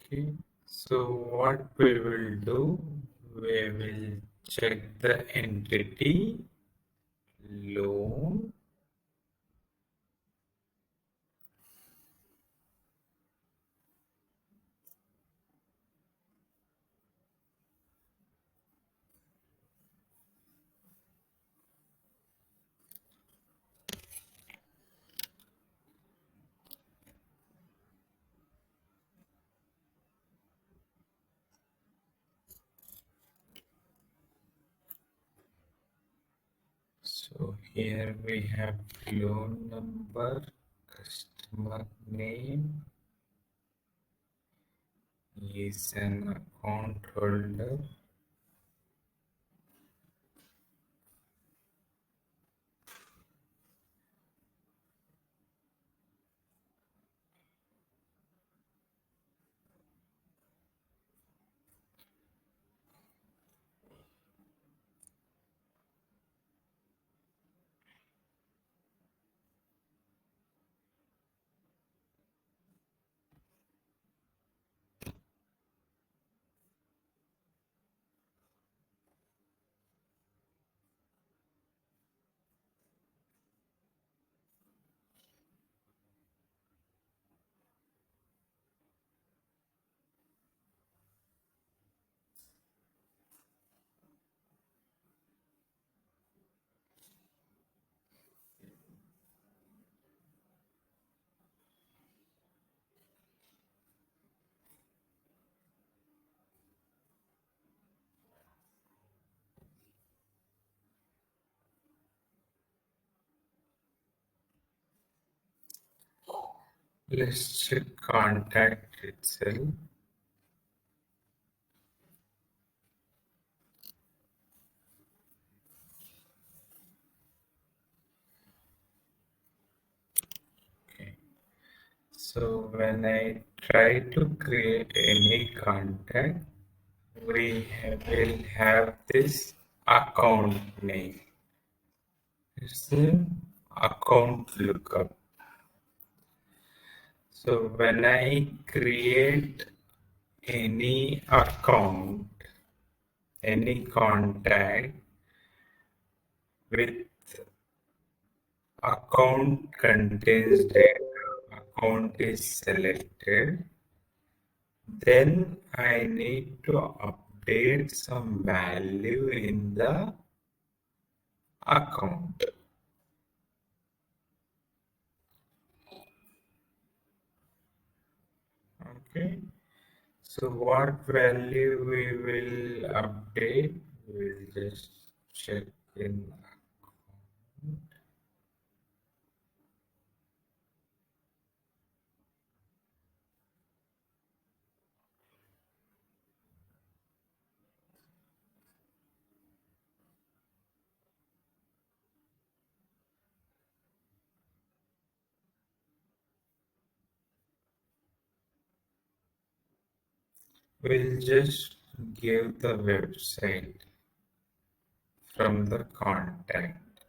Okay, so what we will do, we will check the entity loan. So here we have loan number, customer name, is an account holder. Let's check contact itself. Okay. So when I try to create any contact, we will have this account name. It's the account lookup. So when I create any account, any contact with account contains data, account is selected, then I need to update some value in the account. Okay. So what value we will update? We'll just check in account. We'll just give the website from the contact.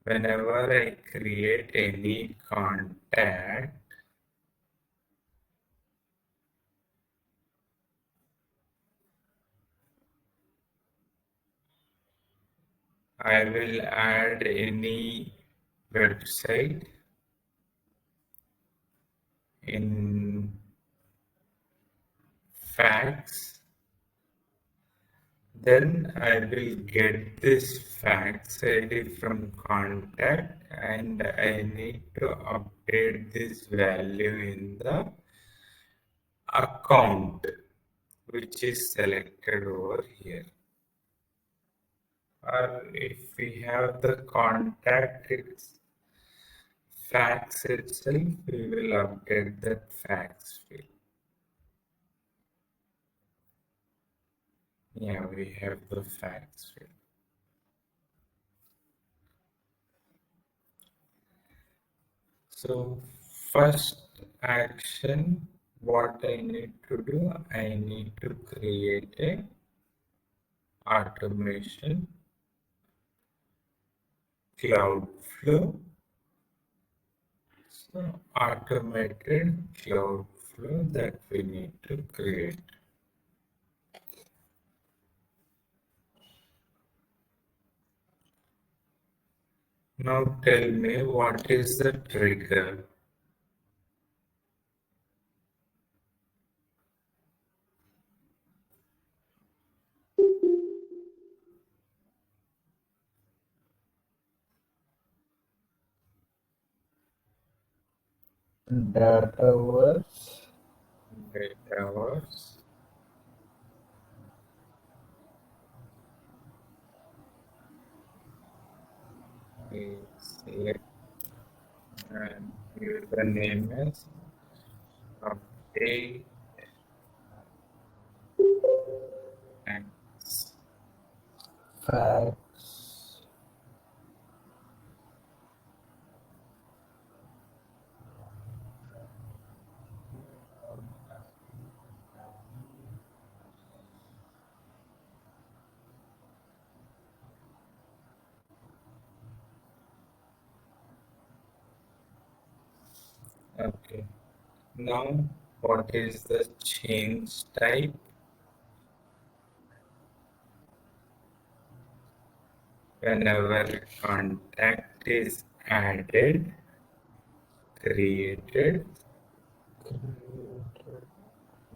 Whenever I create any contact, I will add any website in fax. Then I will get this fax ID from contact and I need to update this value in the account which is selected over here. Or if we have the contact fax itself, we will update that fax field. Yeah, we have the fax field. So first action, what I need to do, I need to create a automation cloud flow. So automated cloud flow that we need to create. Now tell me, what is the trigger? Dataverse. Dataverse. We select and username is update X. Facts. Okay. Now, what is the change type? Whenever contact is added, created,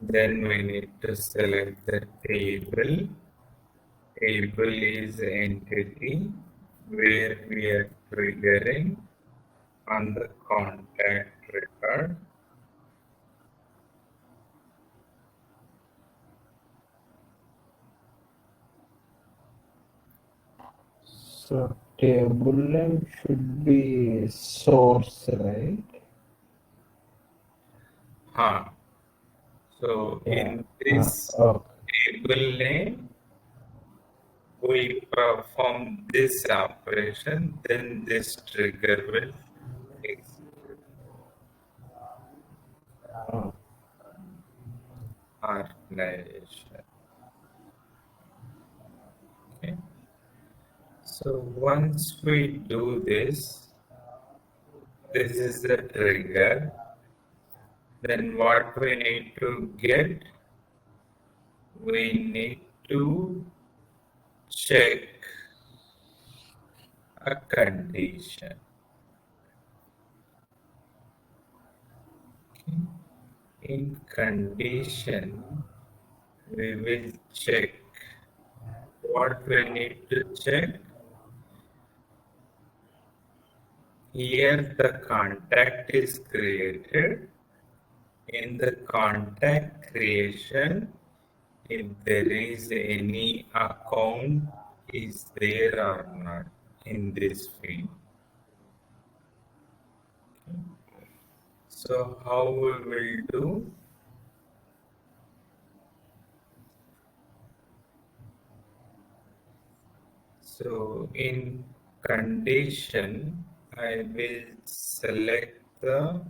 then we need to select the table. Table is entity where we are triggering on the contact record. So table name should be source, right? So Yeah. in this Okay. table name, we perform this operation, then this trigger will execute. Oh, Organization. Okay. So once we do this, this is the trigger. Then what we need to get? We need to check a condition. Okay. In condition, we will check what we need to check. Here the contact is created. In the contact creation, if there is any account is there or not in this field. So how we will do? So in condition, I will select the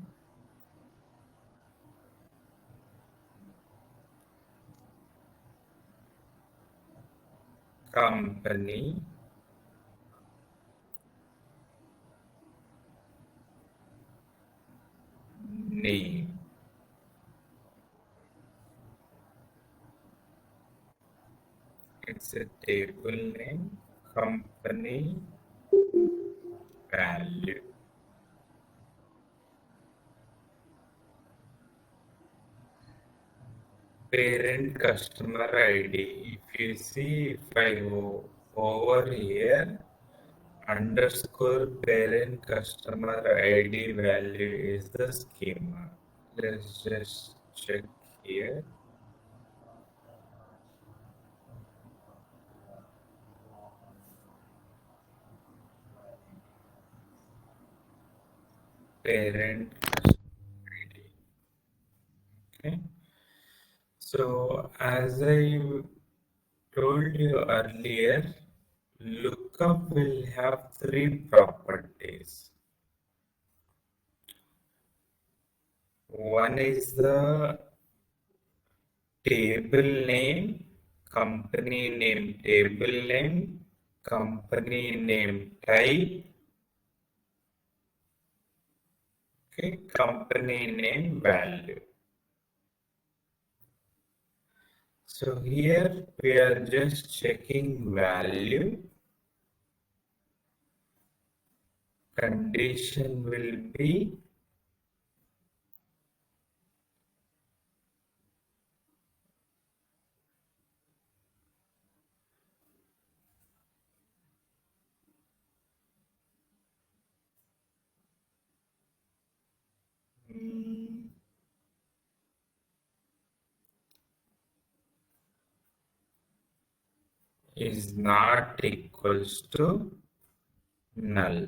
company name. It's a table name, company value. Parent customer ID. If you see, if I go over here, underscore parent customer ID value is the schema. Let's just check here. Parent customer ID. Okay. So as I told you earlier, lookup will have three properties. One is the table name, table name, company name type, Okay, company name value. So here we are just checking value. Condition will be is not equals to null.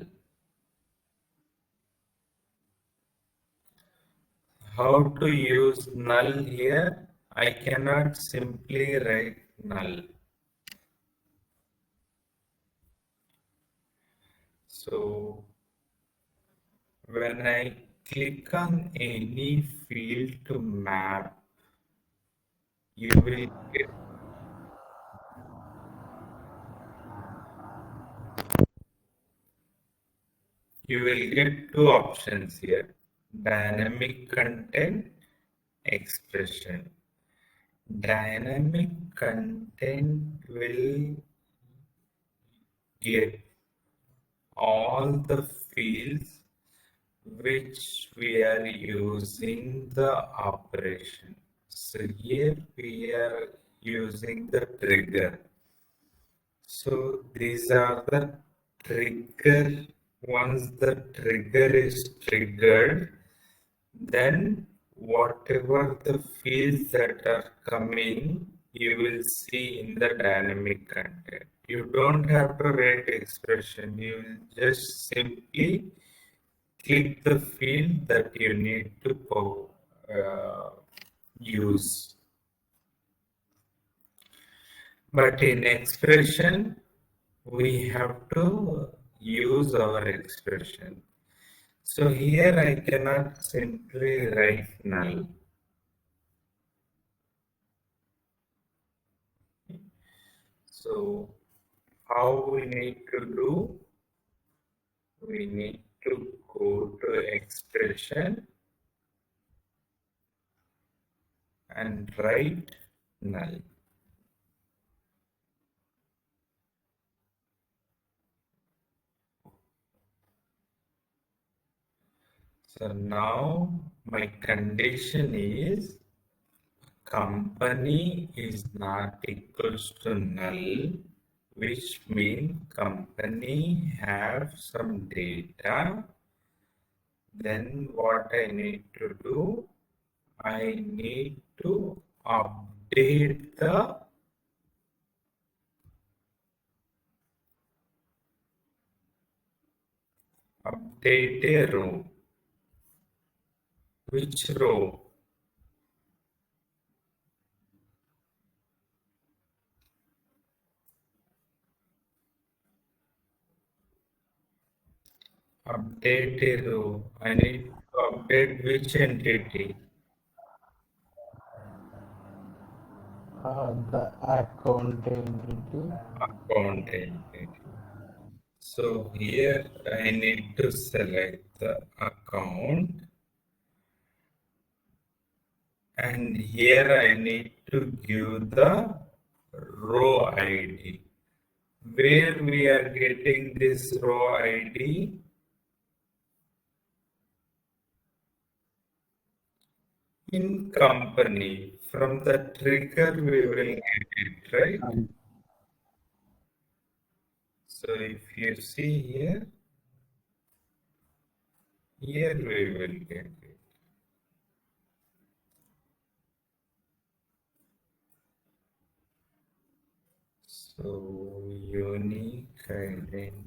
How to use null here? I cannot simply write null. So when I click on any field to map, you will get two options here: dynamic content, expression. Dynamic content will get all the fields which we are using the operation. So here we are using the trigger. So these are the trigger. Once the trigger is triggered, then whatever the fields that are coming, you will see in the dynamic content. You don't have to write expression. You will just simply click the field that you need to use. But in expression, we have to use our expression. So here I cannot simply write null. So how we need to do? We need to go to expression and write null. So now my condition is company is not equals to null, which means company have some data. Then what I need to do? I need to update a row. Which row? Update a row. I need to update which entity? The account entity. Account entity. So here I need to select the account, and here I need to give the row ID. Where we are getting this row ID? In company. From the trigger we will get it, right? So if you see here, here we will get it. So unique identifier.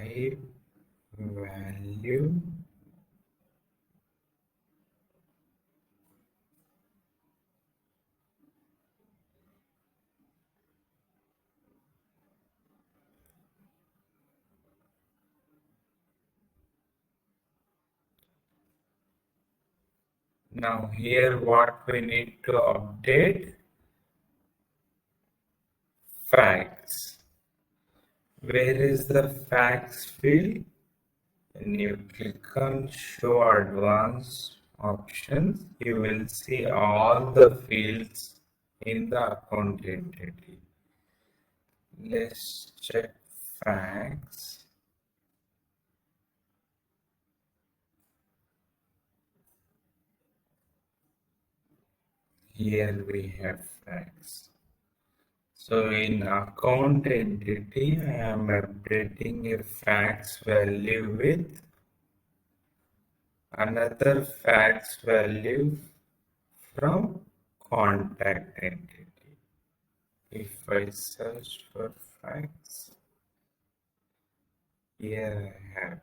type value. Now here what we need to update? Facts. Where is the facts field? When you click on show advanced options, you will see all the fields in the account entity. Let's check facts. Here we have facts. So in account entity, I am updating a facts value with another facts value from contact entity. If I search for facts, here I have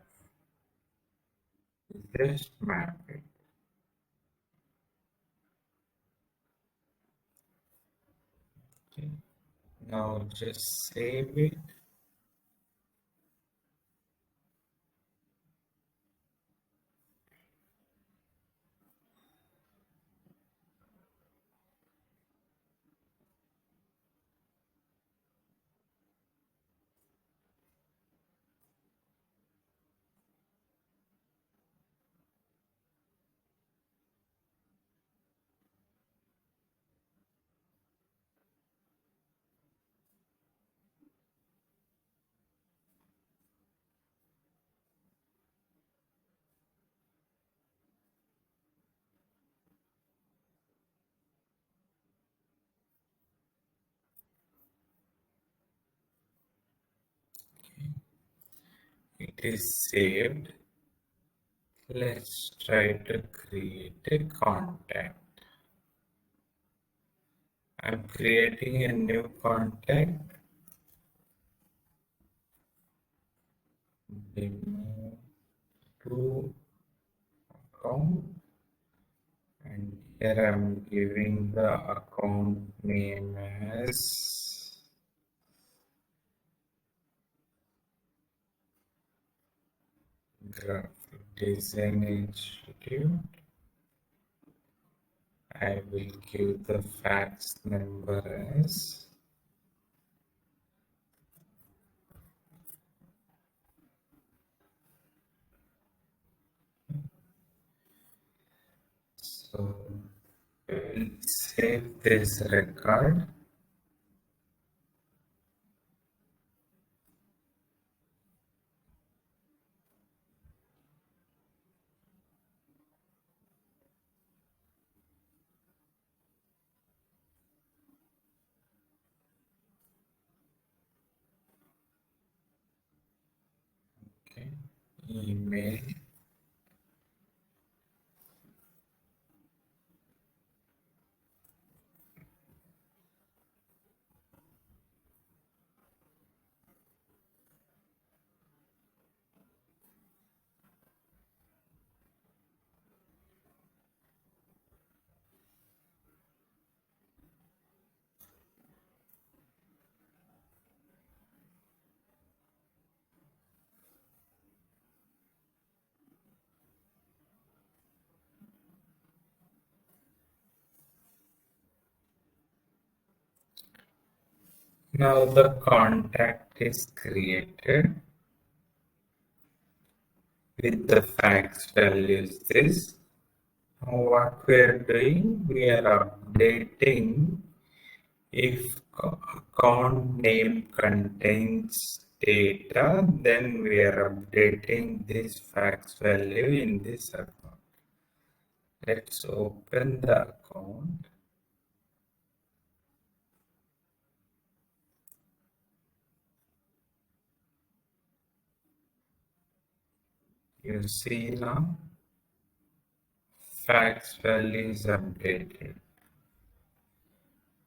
just map it. Okay. Now just save it. It is saved. Let's try to create a contact. I'm creating a new contact. Demo to account, and here I'm giving the account name as Graphic Design Institute. I will give the fax number as so we'll save this record. Okay. Email. Now the contact is created with the fax values this. Now what we are doing, we are updating if account name contains data, then we are updating this fax value in this account. Let's open the account. You see now, fax value is updated.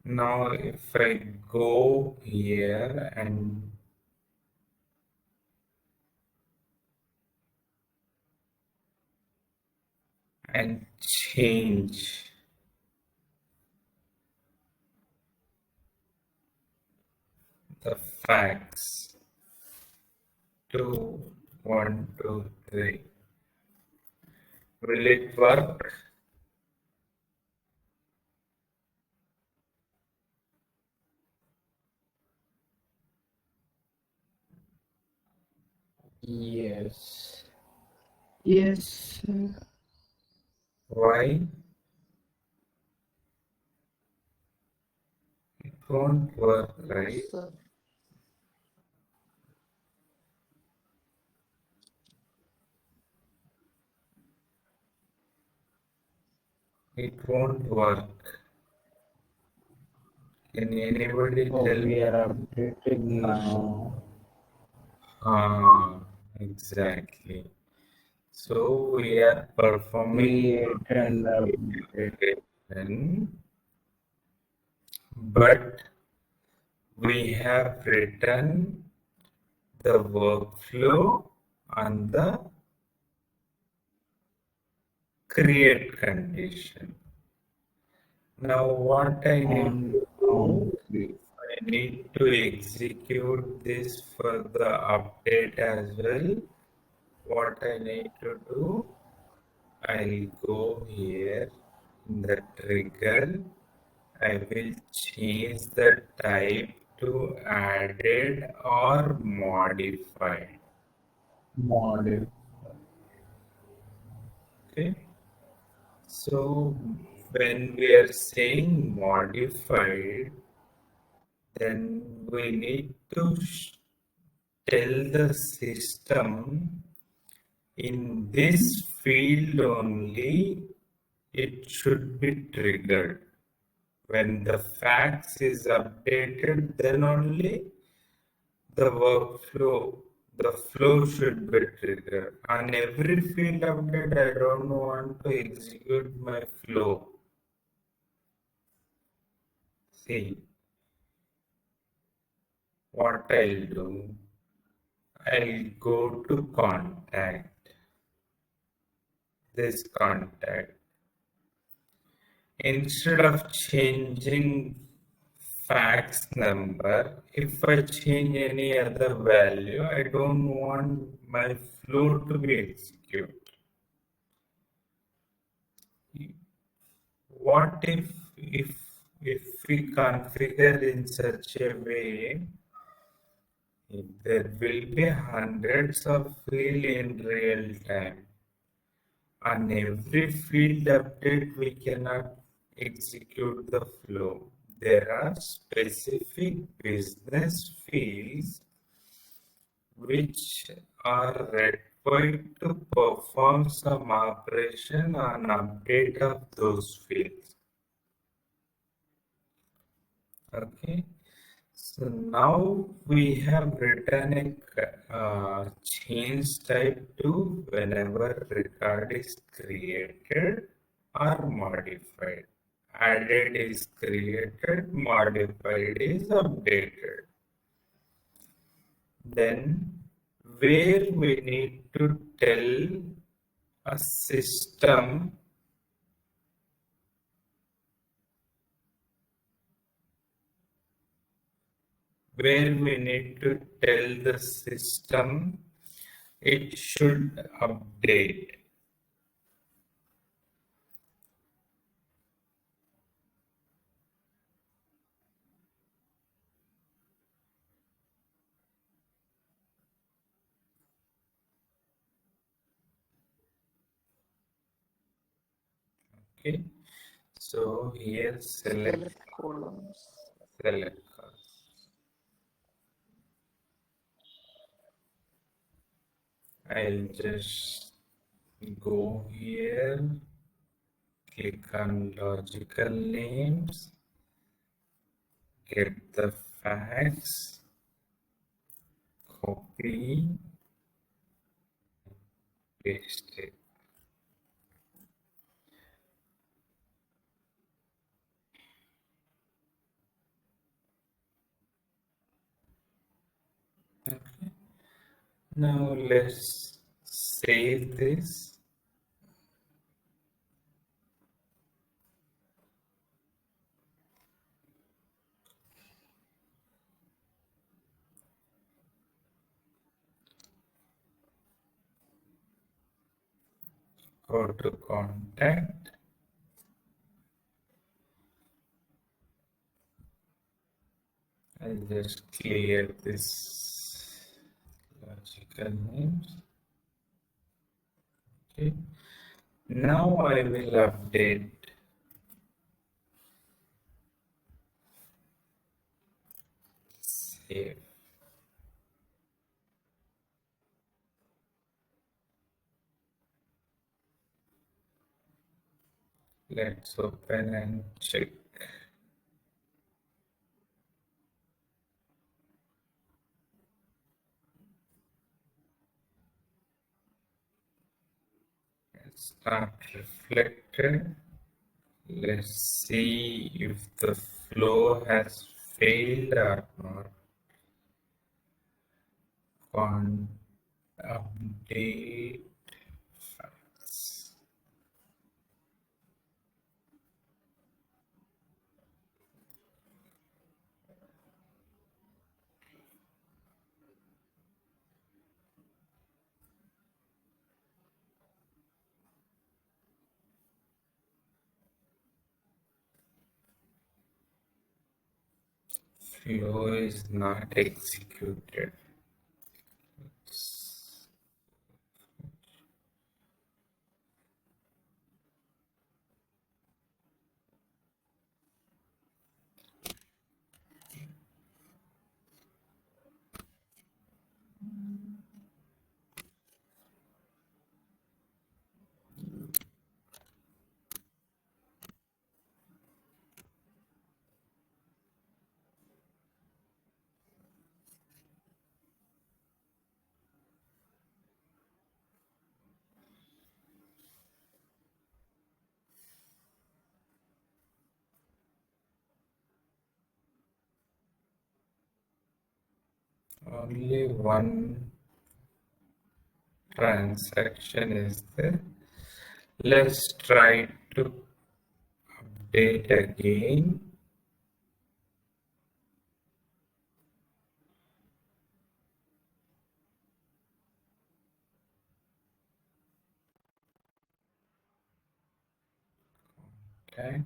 Now if I go here and and change the facts to 1, 2, 3. Will it work? Yes. Yes, sir. Why? It won't work, right? Sir. It won't work. Can anybody Oh, tell we me? are updating now. Ah, exactly. So we are performing Create and update. application, but we have written the workflow on the create condition. Now what I need On to do, concrete. I need to execute this for the update as well. What I need to do, I'll go here in the trigger. I will change the type to added or modified. Model. Okay. So when we are saying modified, then we need to tell the system in this field only it should be triggered. When the facts is updated, then only the workflow, the flow should be triggered. On every field update, I don't want to execute my flow. See, what I'll do, I'll go to contact, this contact. Instead of changing fax number, if I change any other value, I don't want my flow to be executed. What if we configure in such a way, there will be hundreds of fields in real time. On every field update, we cannot execute the flow. There are specific business fields which are required to perform some operation on update of those fields. Okay. So now we have written a change type to whenever record is created or modified. Added is created, modified is updated. Then where we need to tell a system where we need to tell the system it should update. Okay, so here select Select columns. select cost. I'll just go here, click on logical names, get the facts, copy, paste it. Okay. Now let's save this. Go to content. I'll just clear this logical names. Okay. Now I will update. Save. Let's open and check. It's not reflected. Let's see if the flow has failed or not. On update files. Flow is not executed. Only one transaction is there. Let's try to update again. Okay.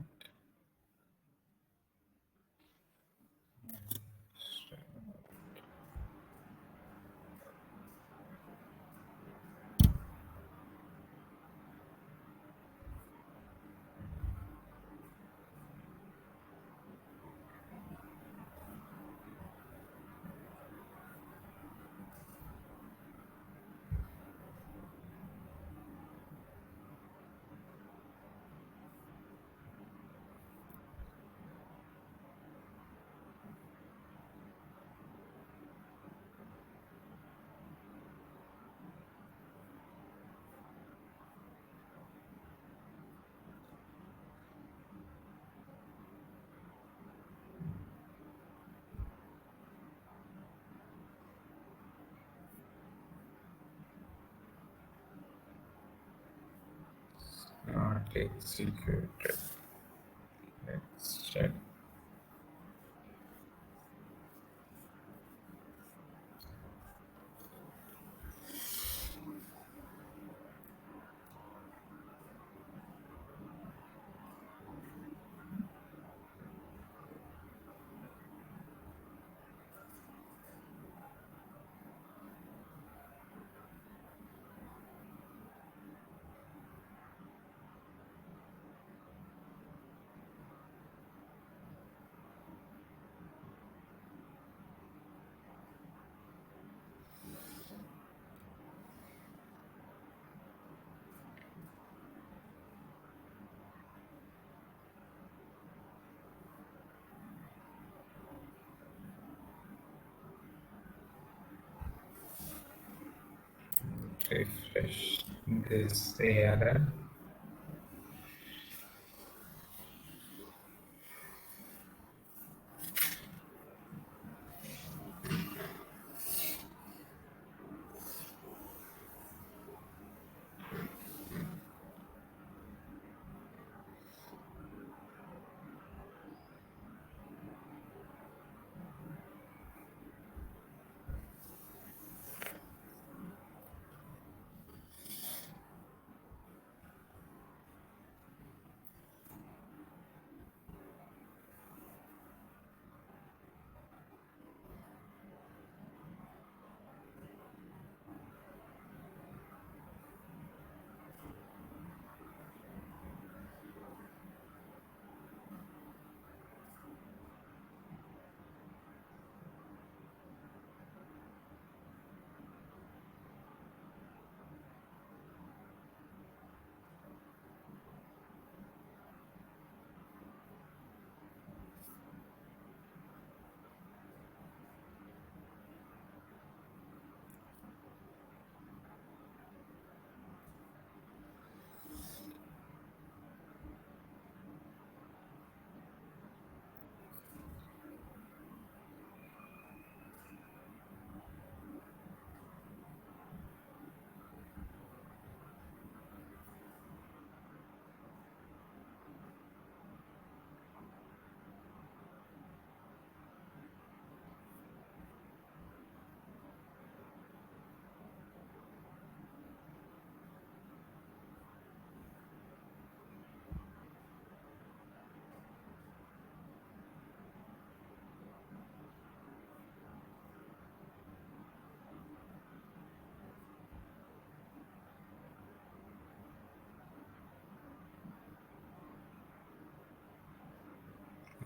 Not executed. Let's check. Refresh this ARM.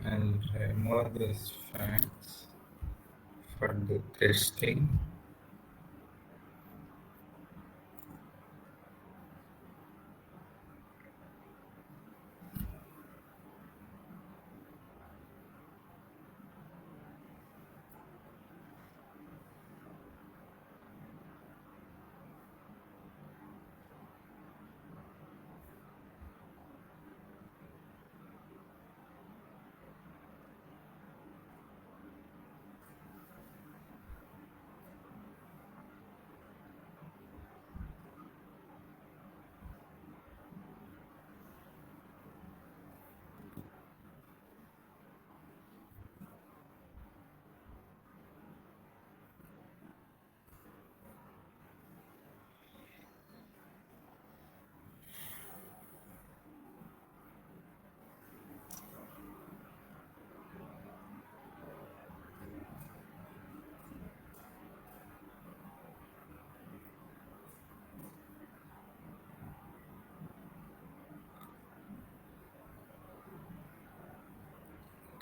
and remove these facts for the testing.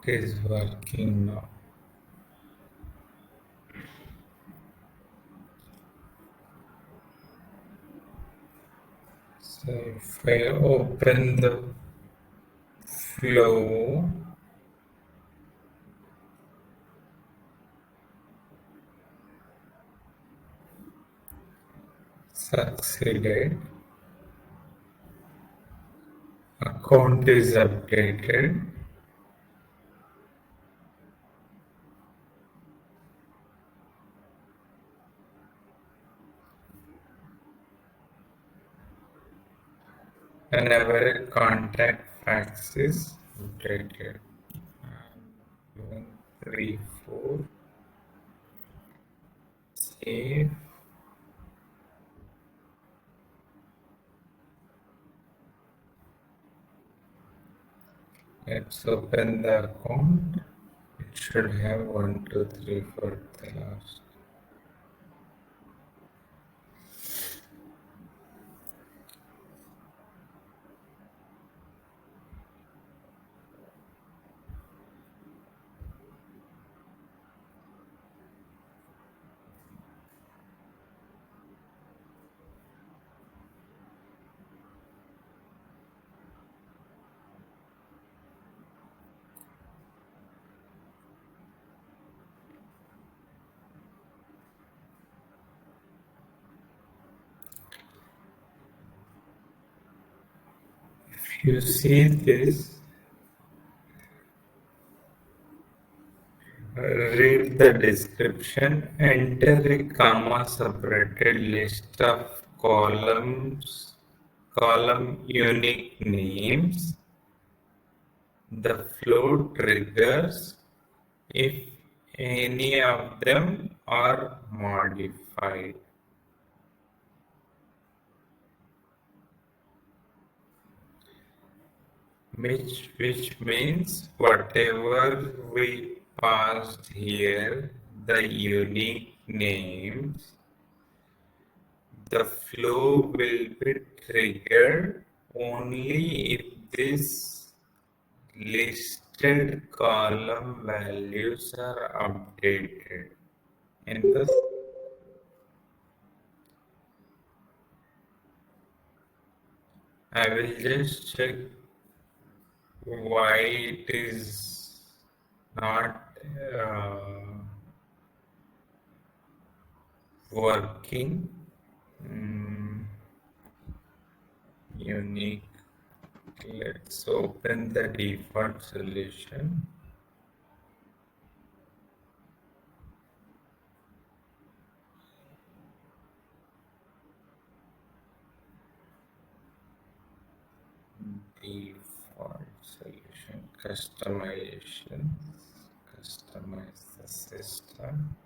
It is working now. So if I open the flow, succeeded, account is updated, whenever a contact fax is updated. 1, 3, 4, save. Let's open the account. It should have 1, 2, 3, 4 at the last. If you see this, read the description, enter a comma separated list of column unique names. The flow triggers if any of them are modified. Which means whatever we passed here, the unique names, the flow will be triggered only if this listed column values are updated. In the I will just check why it is not working. Unique. Let's open the default solution. Default solution, customization, customize the system.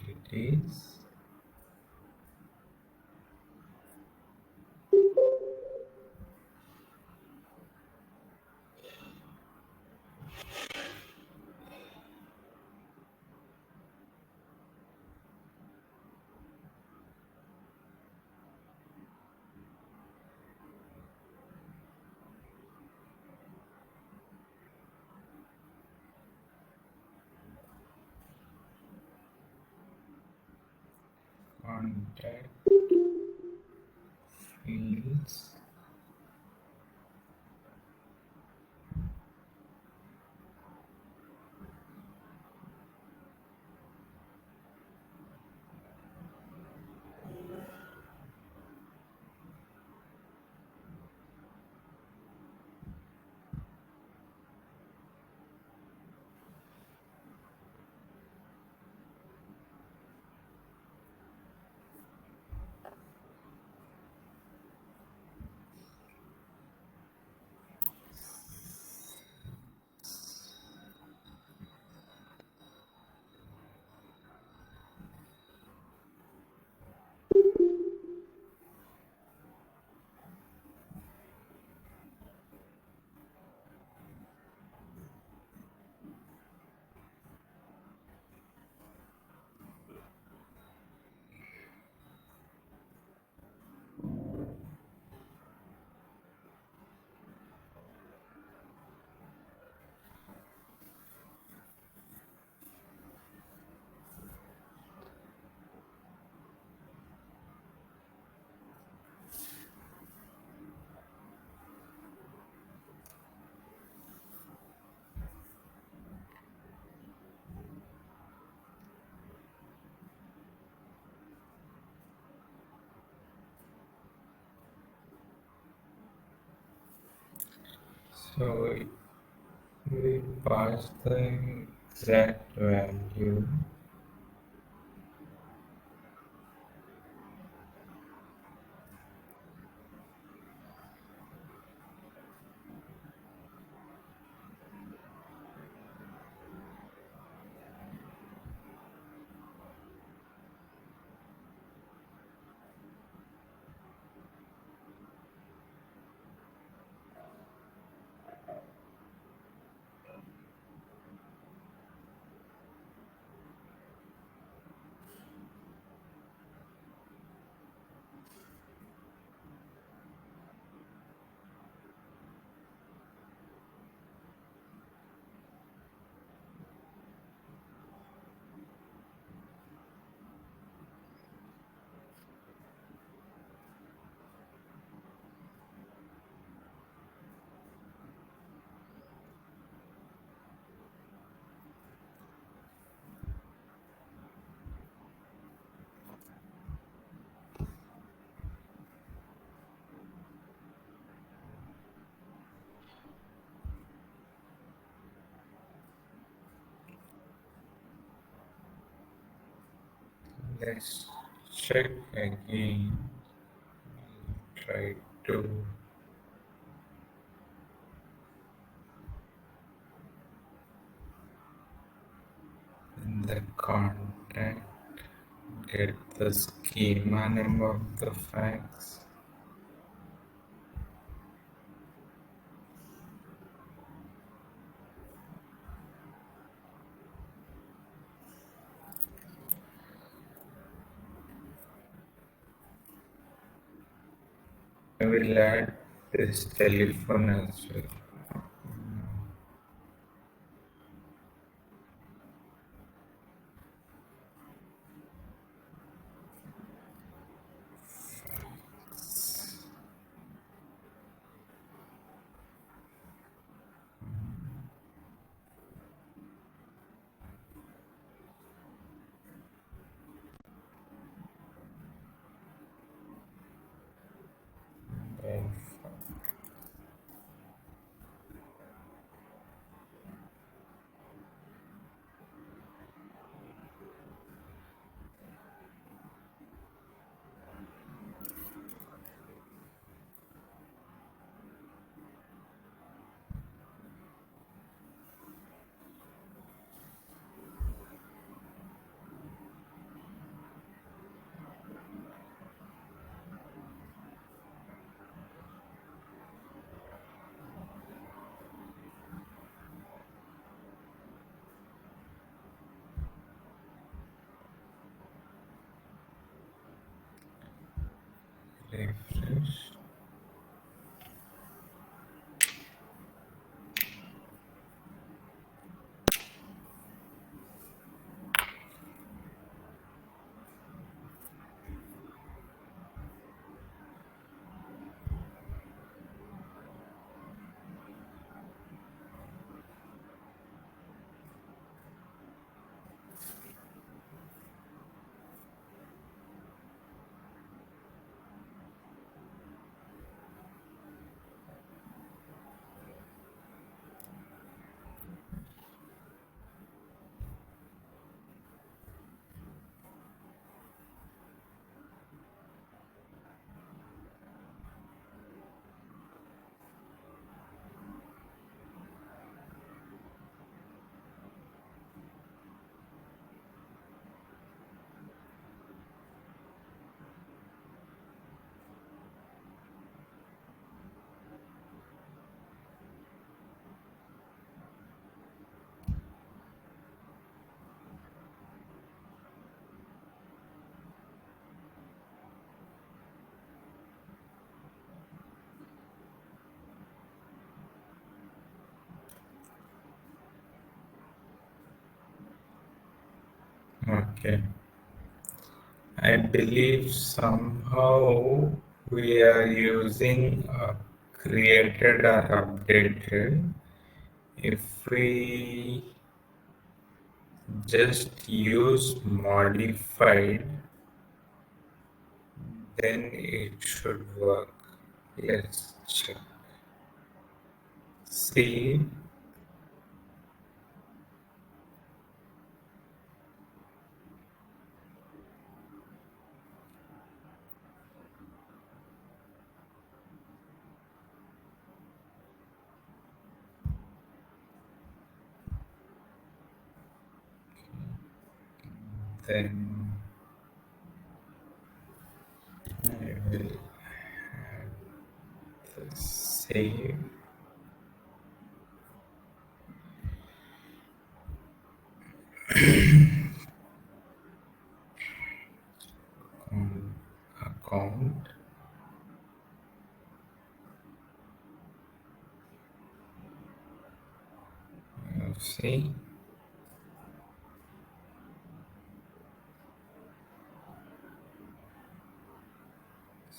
entities. Contact fields. So we pass the exact value. Let's check again. Try to in the contact get the schema name of the fax. I will add this telephone as well. Okay. I believe somehow we are using created or updated. If we just use modified, then it should work. Let's check. See, then I will save account. See,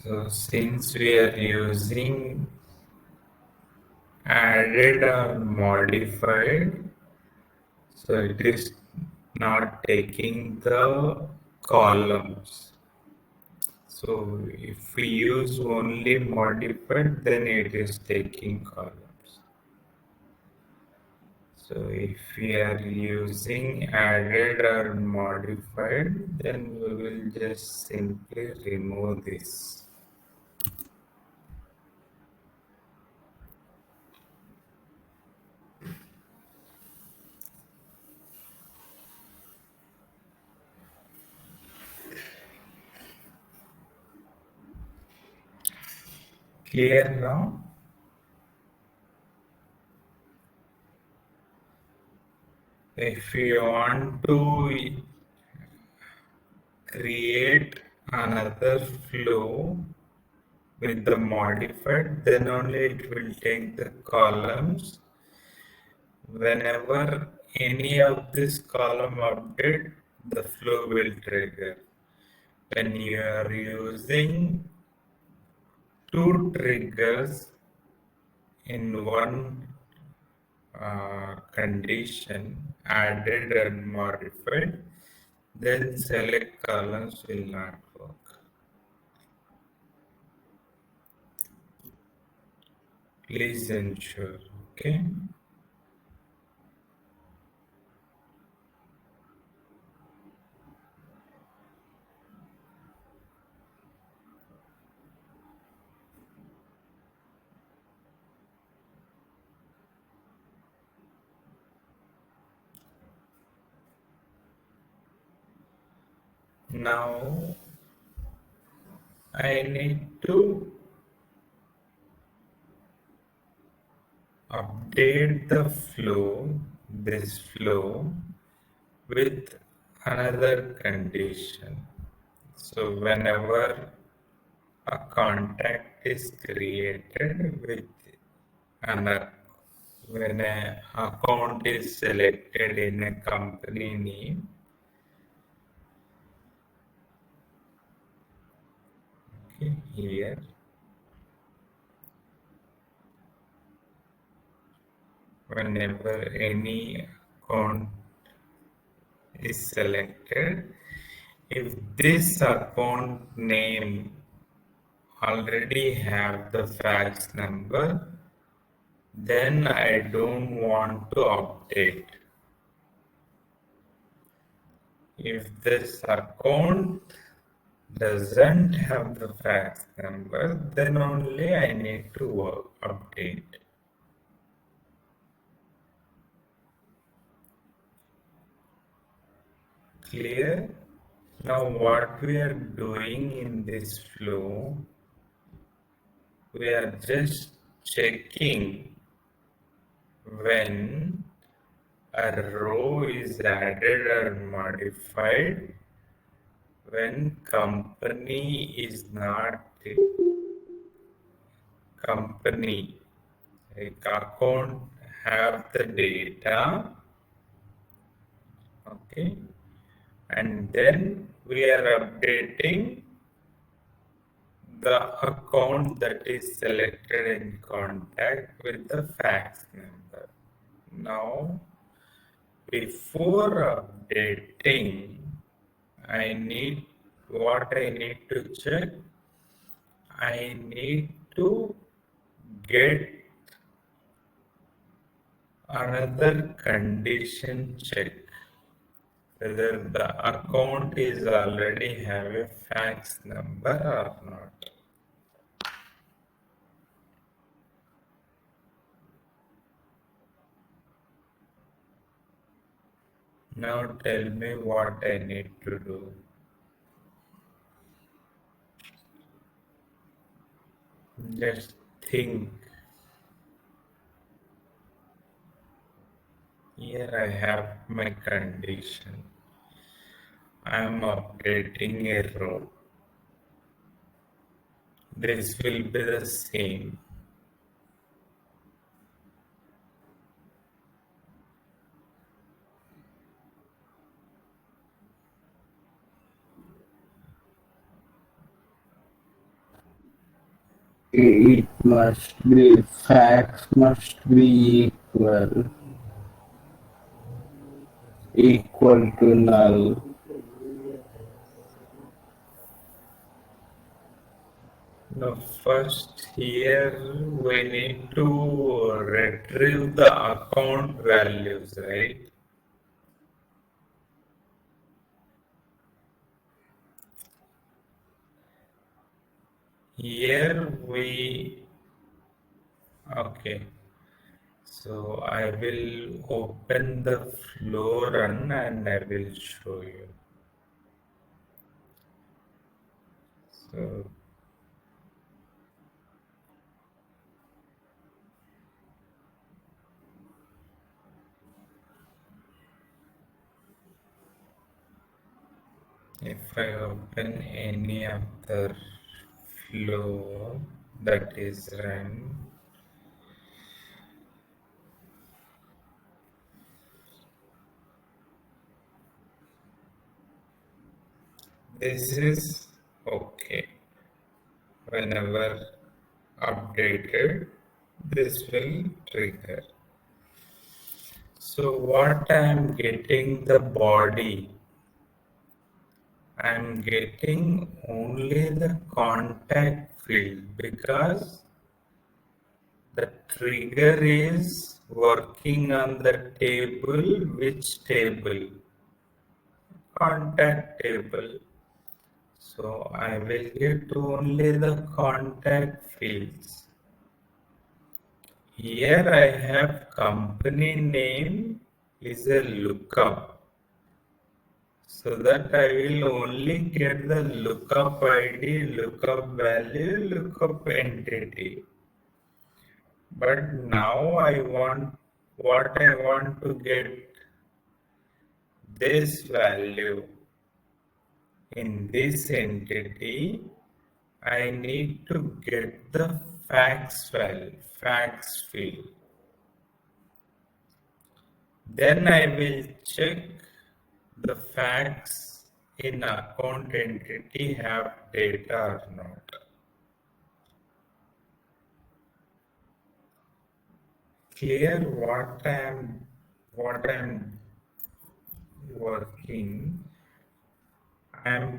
so since we are using added or modified, so it is not taking the columns. So if we use only modified, then it is taking columns. So if we are using added or modified, then we will just simply remove this. Clear now? If you want to create another flow with the modified, then only it will take the columns. Whenever any of this column update, the flow will trigger. When you are using two triggers in one condition, added and modified, then select columns will not work. Please ensure, okay? Now I need to update the flow, this flow, with another condition. So whenever a contact is created with an when an account is selected in a company name, okay, here, whenever any account is selected, if this account name already have the fax number, then I don't want to update. If this account doesn't have the fax number, then only I need to update. Clear? Now what we are doing in this flow, we are just checking when a row is added or modified when company is not company, like account have the data, okay, and then we are updating the account that is selected in contact with the fax number. Now, before updating, what I need to check, I need to get another condition check whether the account is already have a fax number or not. Now tell me what I need to do. Just think. Here I have my condition. I am updating a row. This will be the same. It must be, facts must be equal to null. Now first here we need to retrieve the account values, right? Here okay. So I will open the flow run and I will show you. So if I open any other flow that is run, this is okay. Whenever updated, this will trigger. So what I am getting the body, I am getting only the contact field because the trigger is working on the table. Which table? Contact table. So I will get only the contact fields. Here I have company name is a lookup. So that I will only get the lookup ID, lookup value, lookup entity. But now what I want to get this value in this entity, I need to get the fax value, fax field. Then I will check the fax in account entity have data or not. Clear what I'm working. I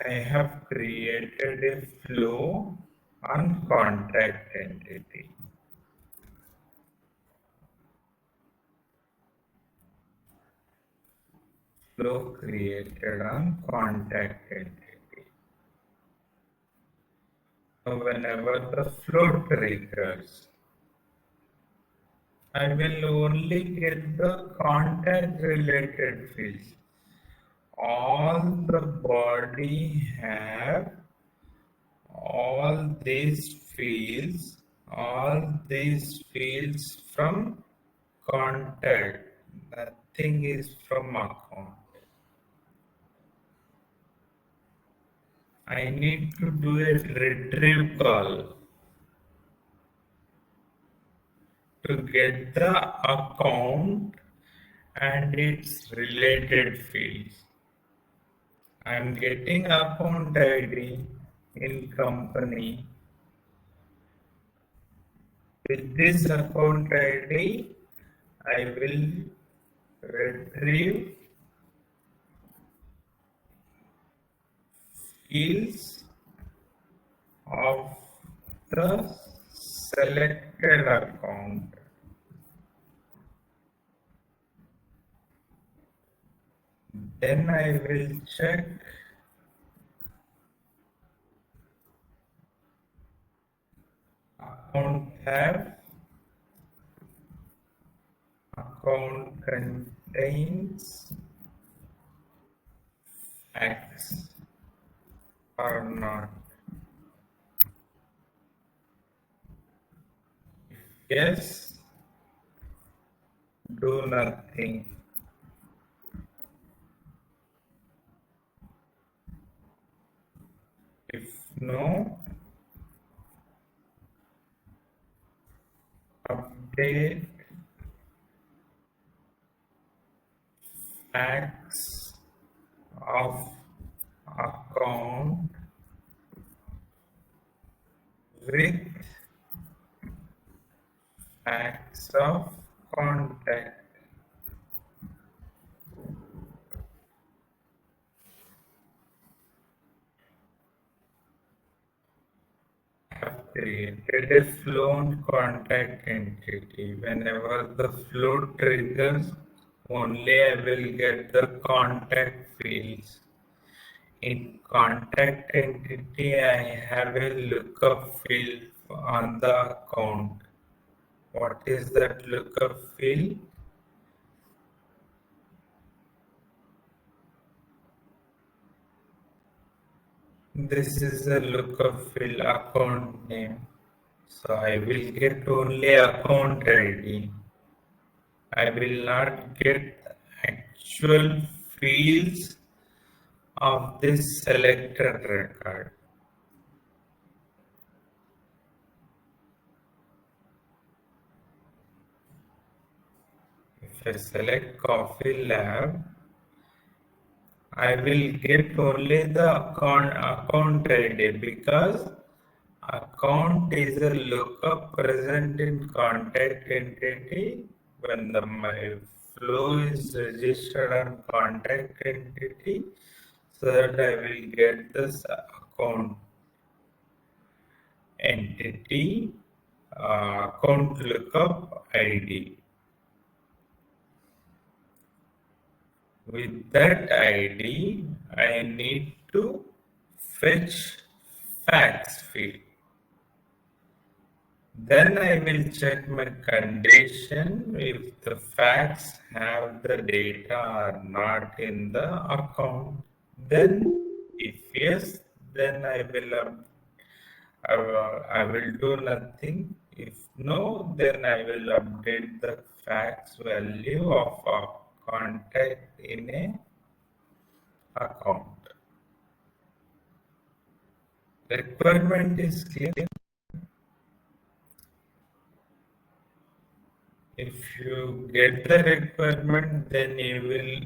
have created a flow on contact entity. Flow created on contact entity. So whenever the flow triggers, I will only get the contact related fields. All the body have all these fields from contact. Nothing is from account. I need to do a retrieve call to get the account and its related fields. I'm getting account ID in company. With this account ID, I will retrieve fields of the selected account. Then I will check account tab. Account contains facts or not. Yes, do nothing. If no, update facts of account with facts of contact. Have created a flown contact entity. Whenever the flow triggers, only I will get the contact fields. In contact entity, I have a lookup field on the account. What is that lookup field? This is a lookup field account name. So I will get only account ID. I will not get actual fields of this selected record. If I select Coffee Lab, I will get only the account ID because account is a lookup present in contact entity when my flow is registered on contact entity, so that I will get this account entity account lookup ID. With that ID, I need to fetch facts field. Then I will check my condition if the facts have the data or not in the account. Then, if yes, then I will do nothing. If no, then I will update the facts value of a contact in a account. Requirement is clear. If you get the requirement, then you will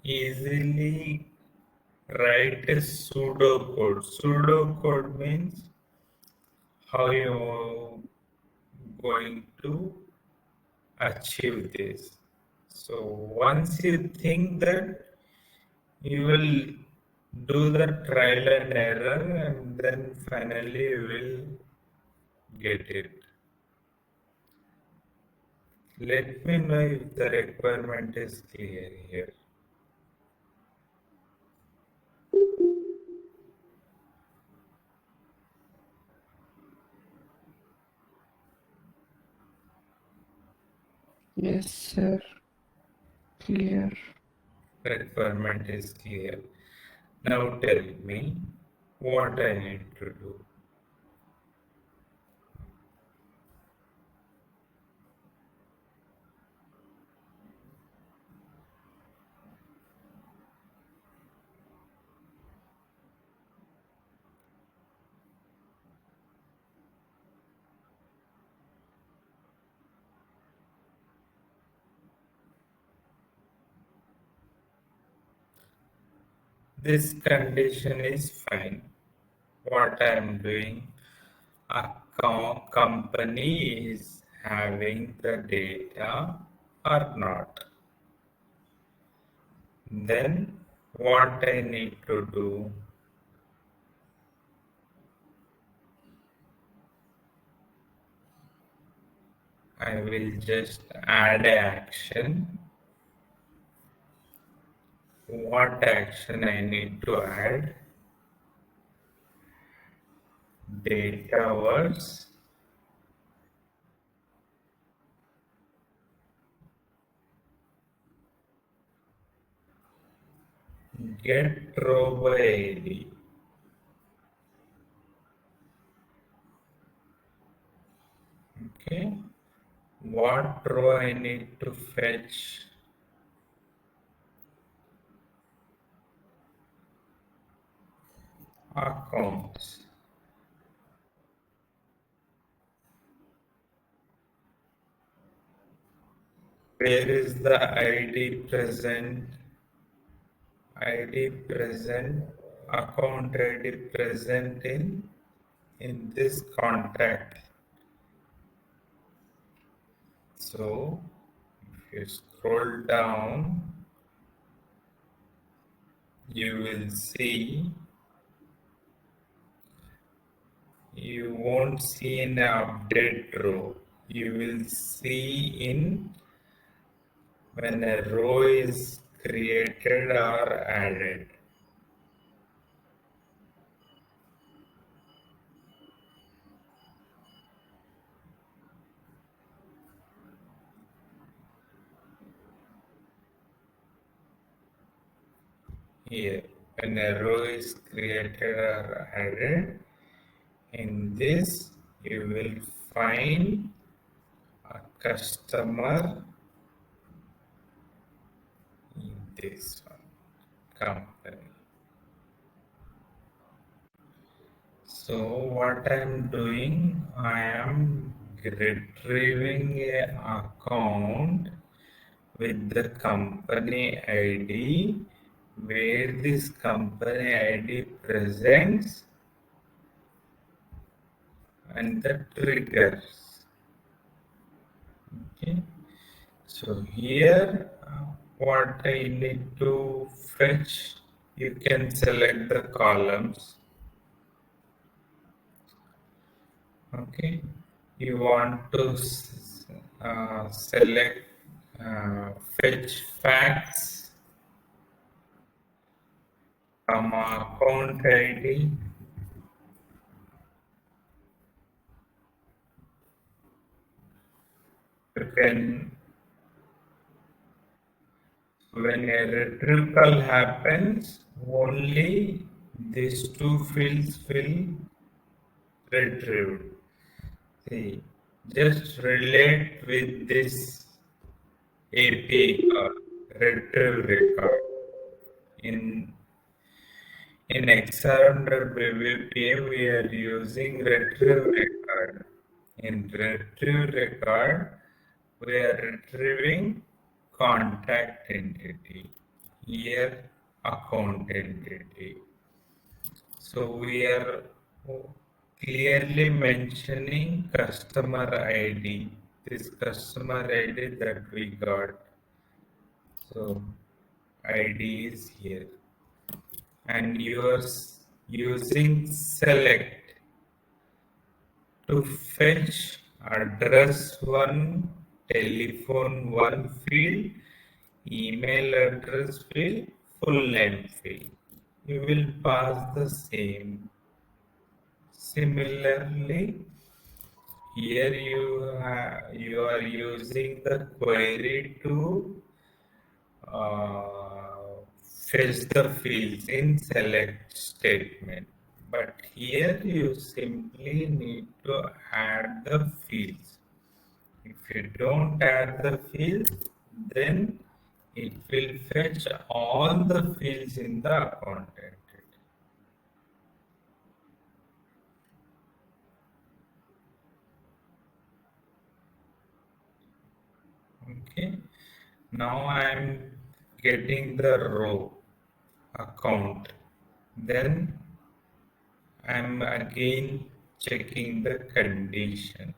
easily write a pseudocode. Pseudocode means how you going to achieve this. So once you think that, you will do the trial and error, and then finally you will get it. Let me know if the requirement is clear here. Yes, sir. Clear. Requirement is clear. Now tell me what I need to do. This condition is fine. What I am doing, a company is having the data or not. Then what I need to do, I will just add action. What action I need to add? Data words, get row by ID. Okay, what row I need to fetch? Accounts. Where is the ID present? ID present, account ID present in this contact. So if you scroll down, you will see, you won't see an update row. You will see in when a row is created or added. Here, when a row is created or added, in this you will find a customer in this one, company. So what I am doing, I am retrieving a account with the company ID where this company ID presents and the triggers. Okay. So here what I need to fetch, you can select the columns. Okay, you want to select fetch facts from account ID. You can, when a retrieval happens, only these two fields will retrieve. See, just relate with this API call, retrieve record. In XR BBPA, we are using retrieve record. In retrieve record, we are retrieving contact entity. Here, account entity. So we are clearly mentioning customer ID. This customer ID that we got. So ID is here. And you are using select to fetch address 1, telephone 1 field, email address field, full name field. You will pass the same. Similarly, here you are using the query to fetch the fields in select statement. But here you simply need to add the fields. If you don't add the fields, then it will fetch all the fields in the account entity. Okay. Now I am getting the row account. Then I'm again checking the condition.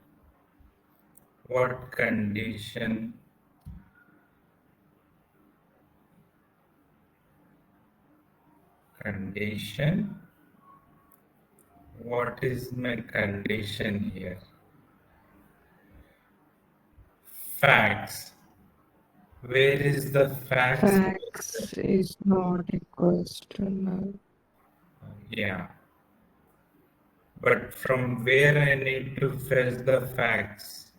What condition? Condition. What is my condition here? Facts. Where is the facts? Facts is not equals to null. Yeah. But from where I need to fetch the facts?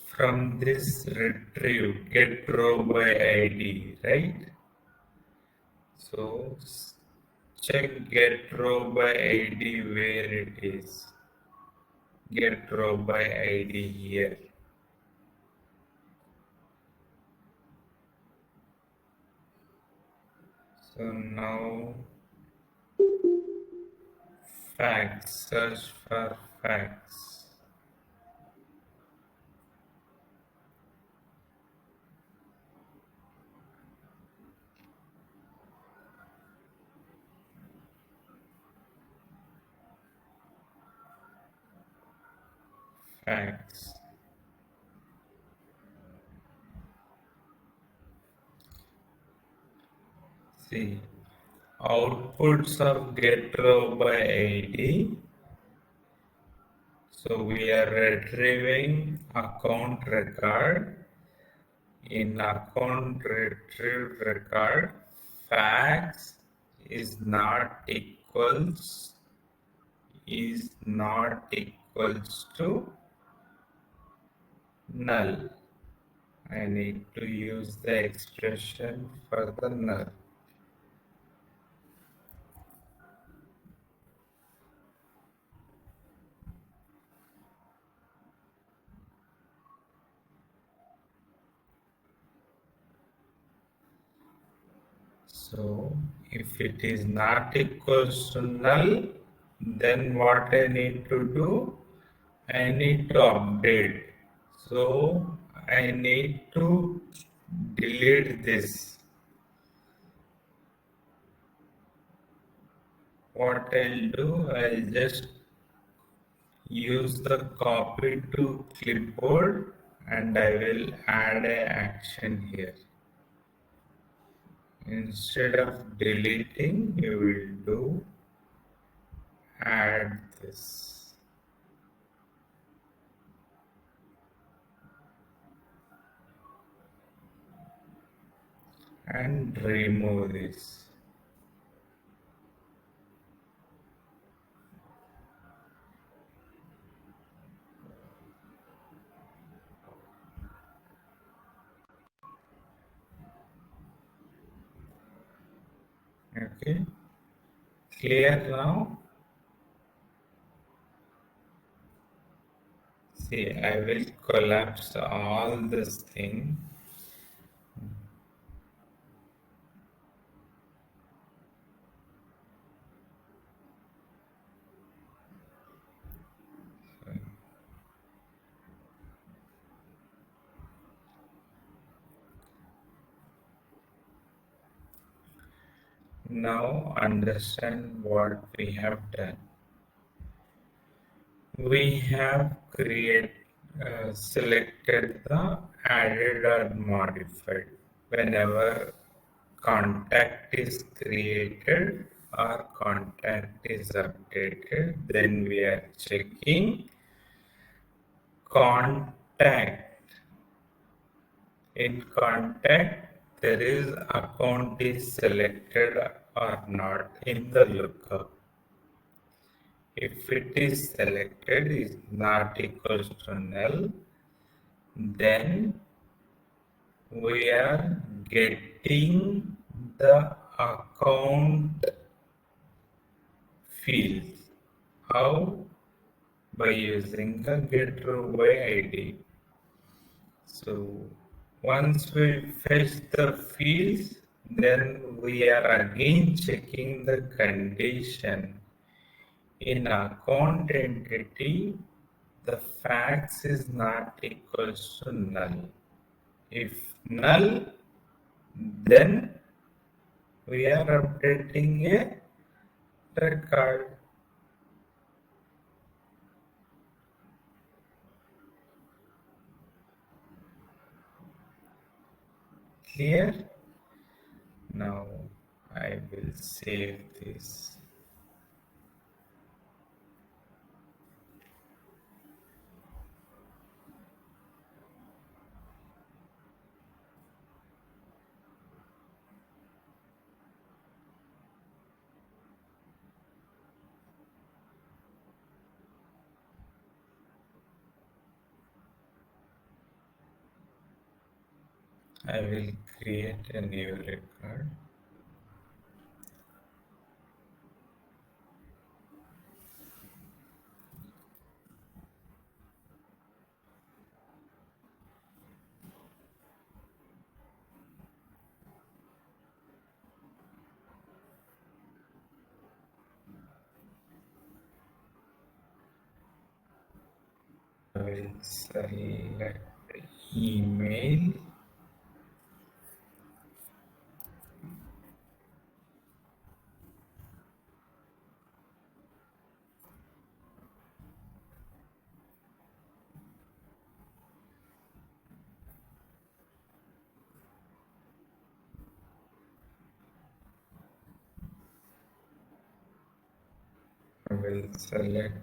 From this retrieve, get row by ID, right? So check get row by ID where it is. Get row by ID here. So now facts, search for facts. Facts. See, outputs of get row by ID. So we are retrieving account record. In account retrieve record, facts is not equals to null. I need to use the expression for the null. So if it is not equals to null, then what I need to do? I need to update. So I need to delete this. What I'll do, I'll just use the copy to clipboard and I will add an action here. Instead of deleting, you will do add this. And remove this. Okay, clear now? See, I will collapse all this thing. Now understand what we have done. We have selected the added or modified. Whenever contact is created or contact is updated, then we are checking contact. In contact, there is account is selected or not in the lookup. If it is selected is not equals to null, then we are getting the account field. How? By using the get row by ID. So once we fetch the fields, then we are again checking the condition. In account entity, the facts is not equals to null. If null, then we are updating a record. Clear? Now I will save this. I will create a new record. I will select email. I will select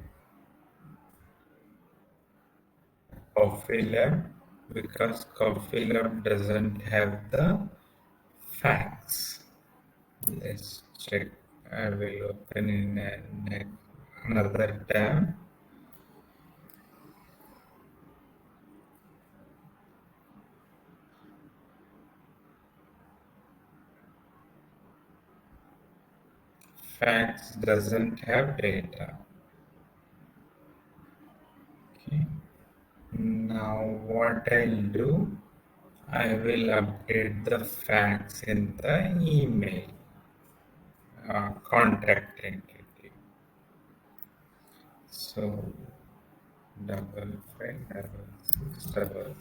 Coffee Lab because Coffee Lab doesn't have the facts. Let's check. I will open in another tab. Facts doesn't have data. Okay. Now what I'll do, I will update the facts in the email contact entity. So 556677.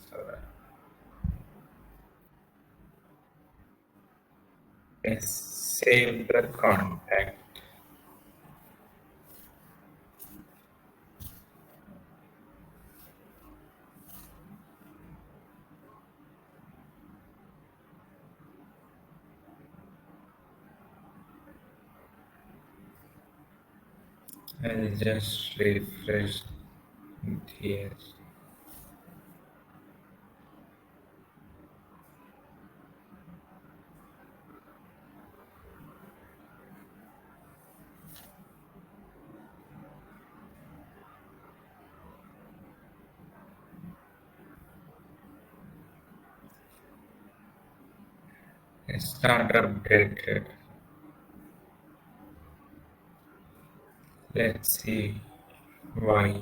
Yes, save the contact. I'll just refresh it here. It's not updated. Let's see why.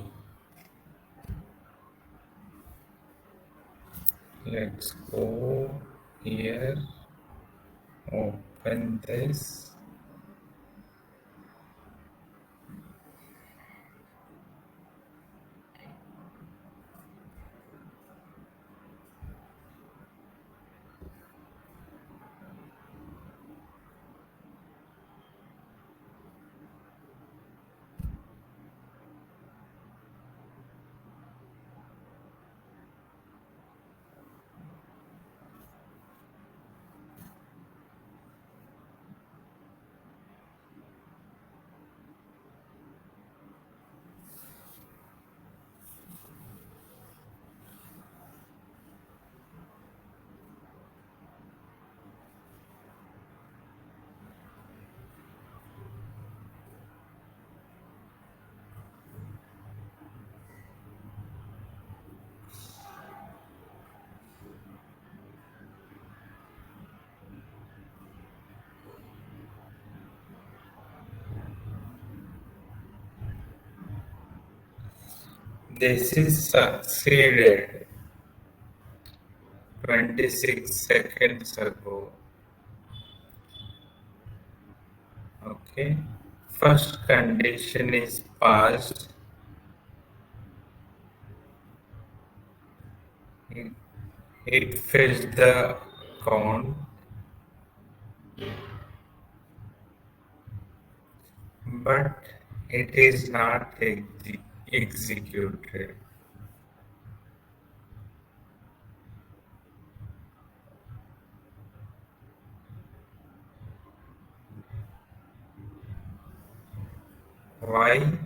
Let's go here, open this. This is succeeded 26 seconds ago. Okay. First condition is passed. It fetched the count. but it is not executed. Why?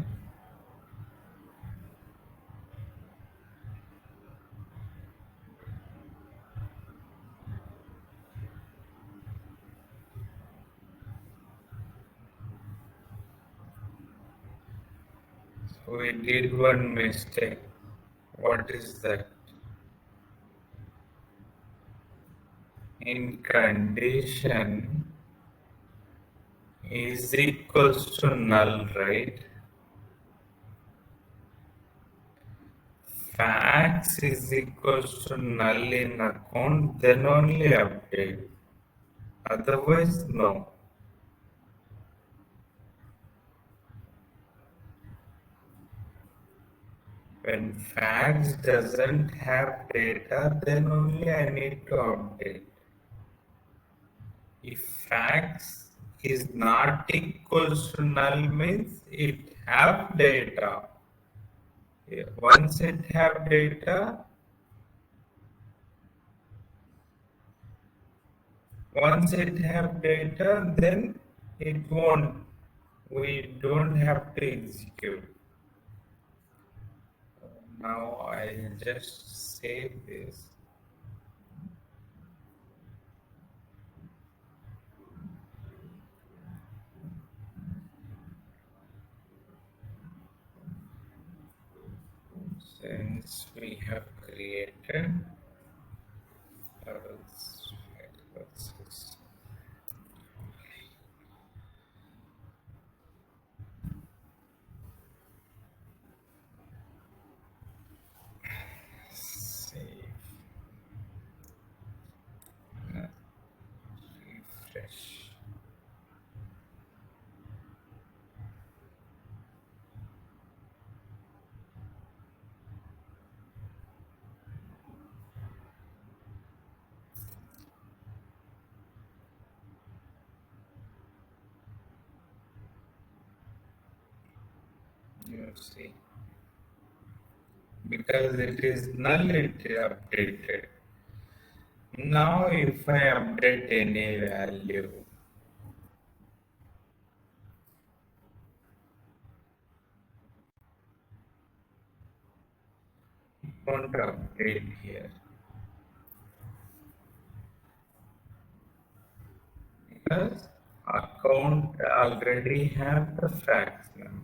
So we did one mistake. What is that? In condition is equals to null, right? Facts is equals to null in account, then only update. Otherwise, no. When facts doesn't have data, then only I need to update. If facts is not equals to null means it have data. Once it have data, then it won't. We don't have to execute. Now I'll just save this. Since we have created levels, save, refresh. You see, because it is null, it updated. Now if I update any value, it won't update here. Because account already have the fax number.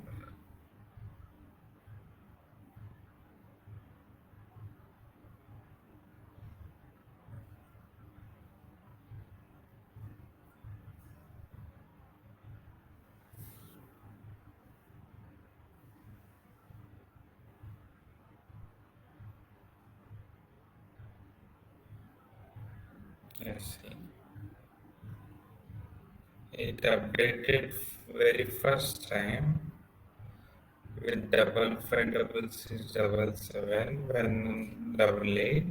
Let's see. It updated very first time with 555677 when 88.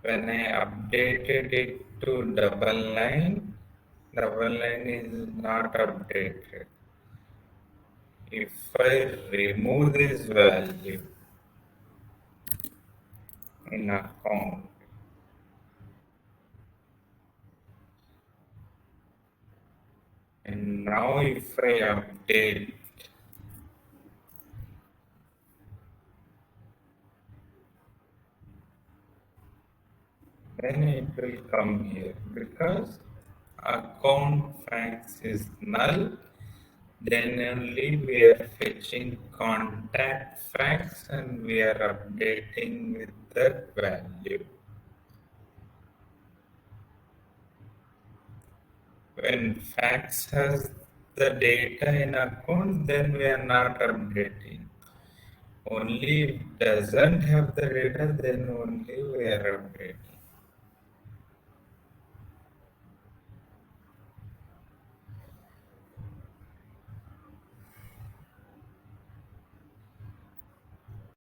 When I updated it to 99, 99 is not updated. If I remove this value in account, and now if I update, then it will come here because account facts is null, then only we are fetching contact facts and we are updating with that value. When facts has the data in account, then we are not updating. Only if doesn't have the data, then only we are updating.